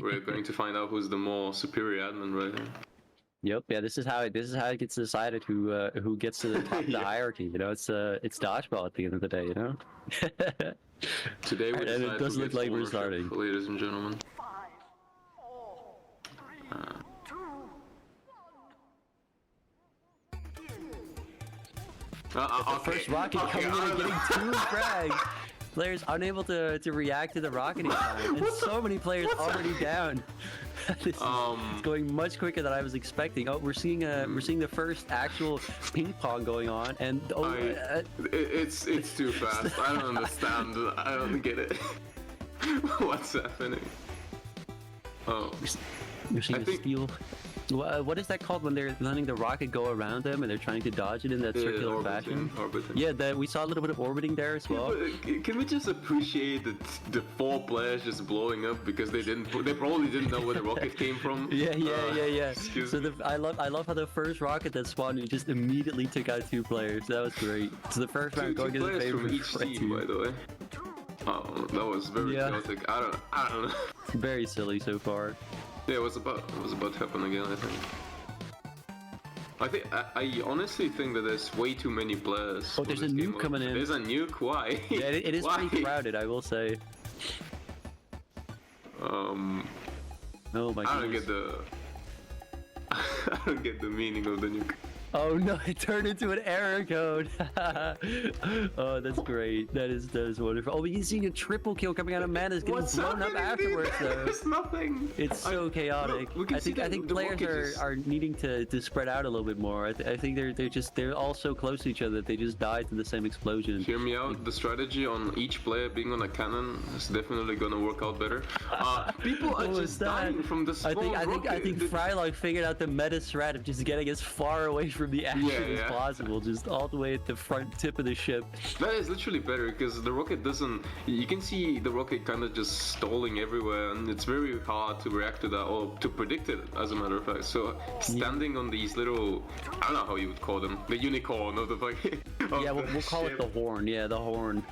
We're going to find out who's the more superior admin right here. Yep. Yeah. This is how it gets decided who gets to the top of the hierarchy. You know, it's dodgeball at the end of the day. You know. Today we and it does look like we're starting, ladies and gentlemen. 5, 4, 3, 1. The first rocket coming in and getting 2 frags. Players unable to react to the rocketing time. And so many players already down. This is going much quicker than I was expecting. Oh, we're seeing the first actual ping pong going on, and it's too fast. I don't understand. I don't get it. What's happening? Oh, you're seeing the steel. What is that called when they're letting the rocket go around them and they're trying to dodge it in that circular fashion? Orbiting. Yeah, we saw a little bit of orbiting there as well. Can we just appreciate the 4 players just blowing up because they probably didn't know where the rocket came from? Yeah. So I love how the first rocket that spawned just immediately took out 2 players. That was great. So the first round going in the favor from each team, by the way. Oh, that was very chaotic. I don't know. Very silly so far. Yeah, it was about to happen again, I think. I honestly think that there's way too many players. Oh, there's a nuke coming in. There's a nuke? Why? Yeah, it is pretty crowded, I will say. Oh my goodness. I don't get the meaning of the nuke. Oh no, it turned into an error code. Oh, that's great. That is wonderful. Oh, you're seeing a triple kill coming out of MANN is getting blown up afterwards though. There's nothing. It's so chaotic. I think players are needing to spread out a little bit more. I think they're all so close to each other that they just died to the same explosion. Hear me out. The strategy on each player being on a cannon is definitely gonna work out better. People are just dying from the spawn I think Frylog figured out the meta strat of just getting as far away from the action as possible, just all the way at the front tip of the ship. That is literally better because the rocket doesn't. You can see the rocket kind of just stalling everywhere, and it's very hard to react to that or to predict it, as a matter of fact. So standing on these little, I don't know how you would call them, the unicorn of the fucking. Yeah, we'll call it the horn. Yeah, the horn.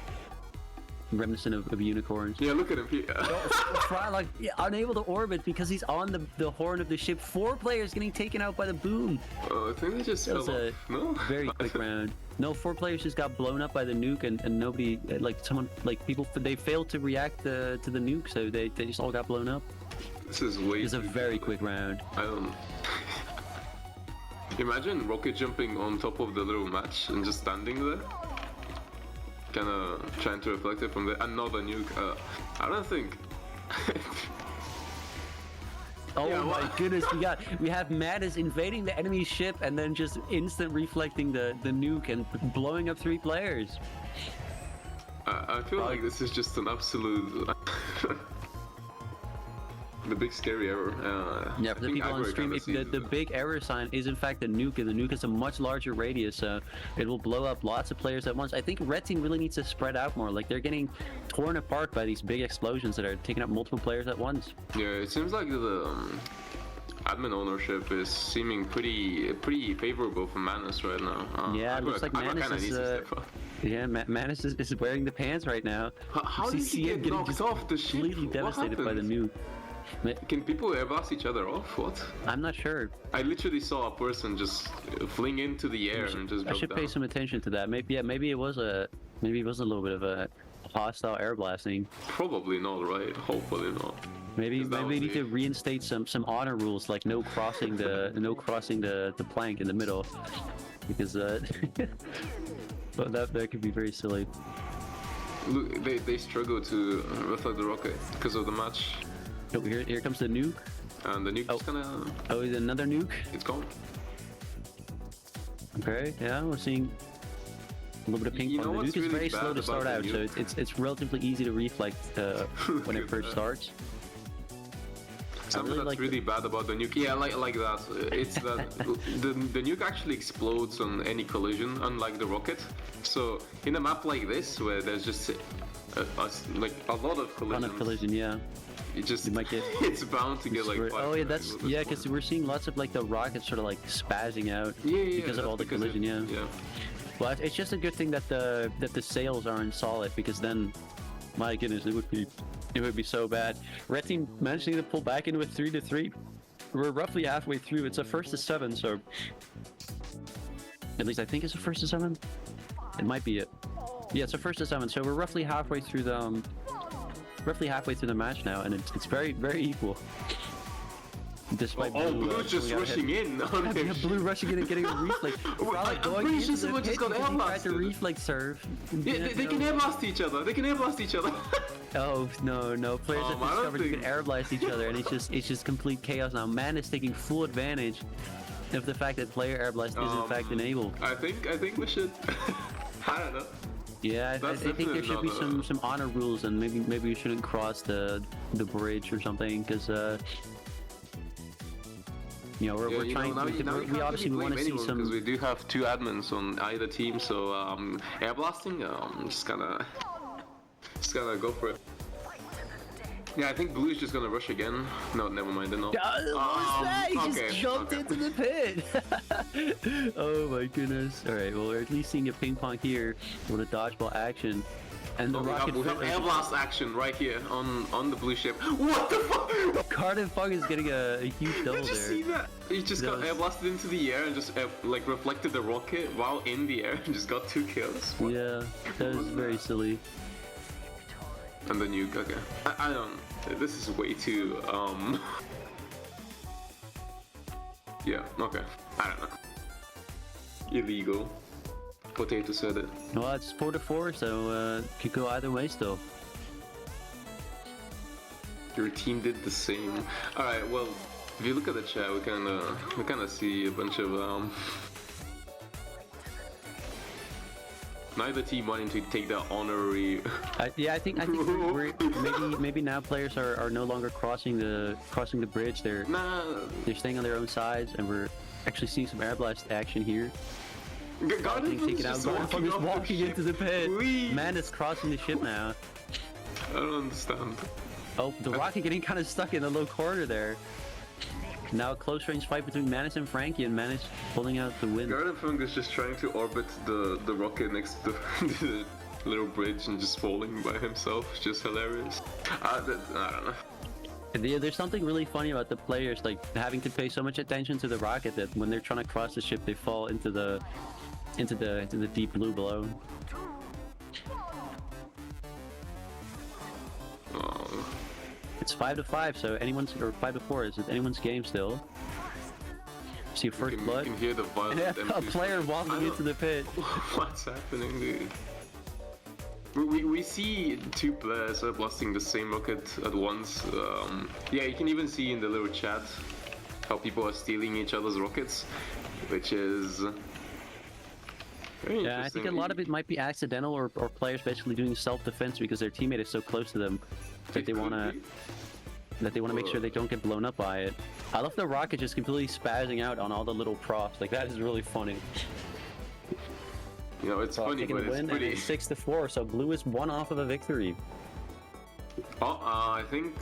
Reminiscent of unicorns. Yeah, look at him. Frylog unable to orbit because he's on the horn of the ship. 4 players getting taken out by the boom. I think they just fell off. No? Very quick round. No, 4 players just got blown up by the nuke, and nobody, people, they failed to react to the nuke, so they just all got blown up. This is way. It's a very quick round. I don't. Imagine rocket jumping on top of the little match and just standing there. Kind of trying to reflect it from there. Another nuke. I don't think. Oh my goodness! We have MANN is invading the enemy ship and then just instant reflecting the nuke and blowing up 3 players. I feel like this is just an absolute. The big scary error. Yeah, for the people on stream, the big error sign is in fact the nuke, and the nuke has a much larger radius, so it will blow up lots of players at once. I think Red Team really needs to spread out more. Like, they're getting torn apart by these big explosions that are taking up multiple players at once. Yeah, it seems like the admin ownership is seeming pretty favorable for Manus right now. Yeah, it looks like Manus is wearing the pants right now. How did he get knocked off the ship? Completely devastated by the nuke. Can people blast each other off? What? I'm not sure. I literally saw a person just fling into the air and just. I should pay some attention to that. Maybe it was a little bit of a hostile air blasting. Probably not, right? Hopefully not. Maybe we need to reinstate some honor rules, like no crossing the plank in the middle, because but that could be very silly. Look, they struggle to reflect the rocket because of the match. Oh, here comes the nuke. And the nuke is gonna. Oh, is another nuke? It's gone. Okay, yeah, we're seeing a little bit of ping pong. The nuke is very slow to start out, so it's relatively easy to reflect when it first starts. Something that's really bad about the nuke. Yeah, like that. It's that the nuke actually explodes on any collision, unlike the rocket. So in a map like this, where there's just like a lot of collisions. A lot of collision, yeah. You might get. It's bound to get like. Oh yeah, because we're seeing lots of like the rockets sort of like spazzing out because of all the collision. Yeah. Well, it's just a good thing that the sails aren't solid, because then My goodness, it would be so bad. Red team managing to pull back into a 3-3. We're roughly halfway through. It's a first to 7, so at least I think it's a first to 7. It might be it. Yeah, it's a first to 7. So we're roughly halfway through the match now, and it's very equal. Despite Blue's just rushing in on him. Yeah, Blue rushing in and getting a reflex. I'm pretty sure someone just got air Tried to blasted. reflex serve. Yeah, they can air blast each other. They can air blast each other. Oh no! Players have I don't discovered you think- can air blast each other, and it's just complete chaos now. Man is taking full advantage of the fact that player air blast is in fact enabled. I think we should. I don't know. Yeah, I That's think there definitely should be not some honor rules, and maybe we shouldn't cross the bridge or something, because you know we're trying. We obviously want to see some. Because we do have 2 admins on either team, so air blasting. Just gonna go for it. Yeah, I think Blue's just gonna rush again. No, never mind. They're not. What was that? He okay, just jumped into the pit. Oh my goodness! All right, well we're at least seeing a ping pong here with a dodgeball action, and the rocket. We have air blast action right here on the blue ship. What the fuck? Cardiff Funk is getting a huge double Did you there. see that? He just got air blasted into the air and just like reflected the rocket while in the air and just got 2 kills. What? Yeah, that was very silly. And then you, okay. I don't. This is way too. Yeah. Okay. I don't know. Illegal. Potato said it. Well, it's 4-4, so could go either way still. Your team did the same. All right. Well, if you look at the chat, we kind of see a bunch of neither team wanting to take the honorary. Yeah, I think maybe now players are no longer crossing the bridge. They're staying on their own sides, and we're actually seeing some air blast action here. Garden Taken out. Garden is walking into the pit. Please. Man is crossing the ship now. I don't understand. Oh, the rocket getting kind of stuck in the low corner there. Now a close range fight between Manus and Frankie, and Manus pulling out the win. Garden Funk is just trying to orbit the rocket next to the little bridge and just falling by himself. It's just hilarious. I don't know. Yeah, there's something really funny about the players like having to pay so much attention to the rocket that when they're trying to cross the ship, they fall into the deep blue below. Oh. It's 5-5, so anyone's or 5-4. Is anyone's game still? See first blood. You can hear the violent Yeah, a empty player space. walking into the pit. What's happening, dude? We see 2 players blasting the same rocket at once. Yeah, you can even see in the little chat how people are stealing each other's rockets, which is very Yeah, I think a lot of it might be accidental or players basically doing self-defense because their teammate is so close to them that they want to make sure they don't get blown up by it. I love the rocket just completely spazzing out on all the little props. Like that is really funny. You know, it's funny, Taking but the it's win, pretty. and it's 6-4, so blue is 1 off of a victory. Oh, I think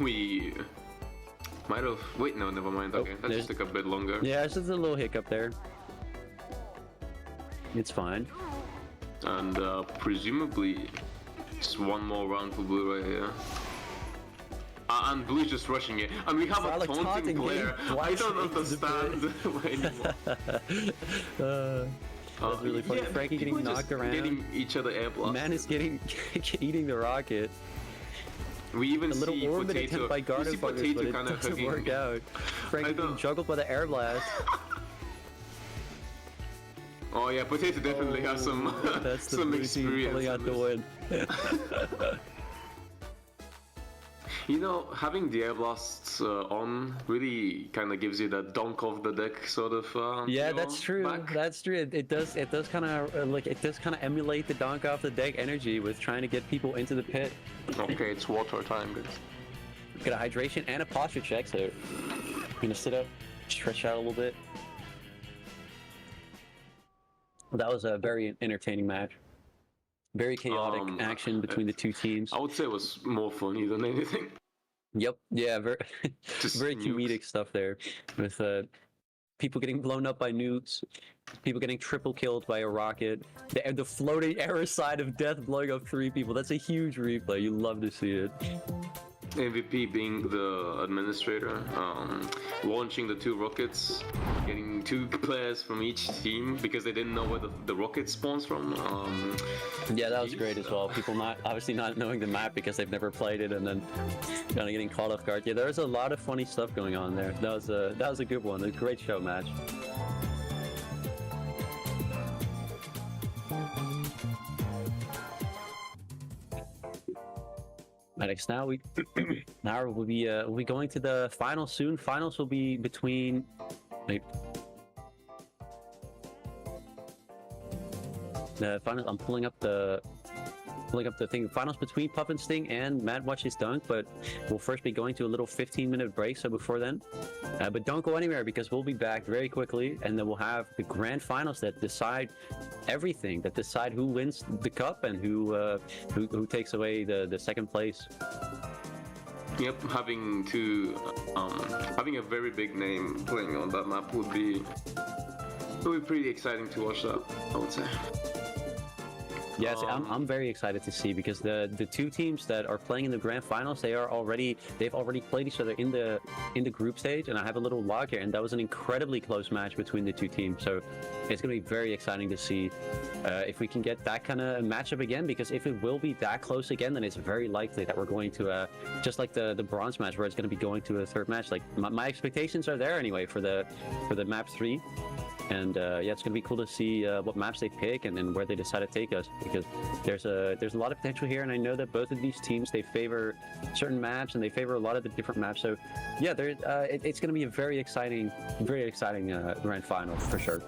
we might have. Wait, no, never mind. Okay, that just took a bit longer. Yeah, it's just a little hiccup there. It's fine. And presumably, just 1 more round for blue right here. And blue's just rushing it. And we have a taunting player. I don't understand anymore. That's really funny. Yeah, Frankie people getting just knocked around. Getting each other air blasted. Man is eating the rocket. We even A little see orbit Potato. attempt by We Garden see Buggers, but Potato it kind of doesn't hugging. work out. Frankie being juggled by the air blast. Oh yeah, Potato definitely has some That's the some blue team experience. pulling out the win. You know, having the air blasts on really kind of gives you that donk off the deck sort of. Yeah, feel that's true. back. That's true. It does kind of emulate the donk off the deck energy with trying to get people into the pit. Okay, it's water time, guys. Got a hydration and a posture check, so I'm gonna sit up, stretch out a little bit. Well, that was a very entertaining match. Very chaotic action between the 2 teams. I would say it was more funny than anything. Yep. Yeah. Very, Just very nukes. comedic stuff there, with people getting blown up by nukes, People getting triple killed by a rocket. The floating arrow side of death blowing up 3 people. That's a huge replay. You love to see it. MVP being the administrator, launching the 2 rockets, getting 2 players from each team because they didn't know where the rocket spawns from. Yeah, that was great as well. People obviously not knowing the map because they've never played it, and then kind of getting caught off guard. Yeah, there was a lot of funny stuff going on there. That was a good one. A great show match. Alex, now we'll be going to the finals soon. Finals will be between. Wait. The finals. I'm pulling up the thing. Finals between Puff and Sting and Matt Watches Dunk, but we'll first be going to a little 15-minute break. So before then, but don't go anywhere because we'll be back very quickly, and then we'll have the grand finals that decide everything, that decide who wins the cup and who takes away the second place. Yep, having a very big name playing on that map would be pretty exciting to watch that, I would say. Yes, I'm very excited to see because the 2 teams that are playing in the grand finals, they've already played each other in the group stage, and I have a little log here, and that was an incredibly close match between the 2 teams. So it's going to be very exciting to see if we can get that kind of matchup again, because if it will be that close again, then it's very likely that we're going to just like the bronze match where it's going to be going to a 3rd match. Like my expectations are there anyway for the map 3. And yeah, it's gonna be cool to see what maps they pick and where they decide to take us, because there's a lot of potential here, and I know that both of these teams, they favor certain maps and they favor a lot of the different maps. So yeah, it's gonna be a very exciting grand final for sure.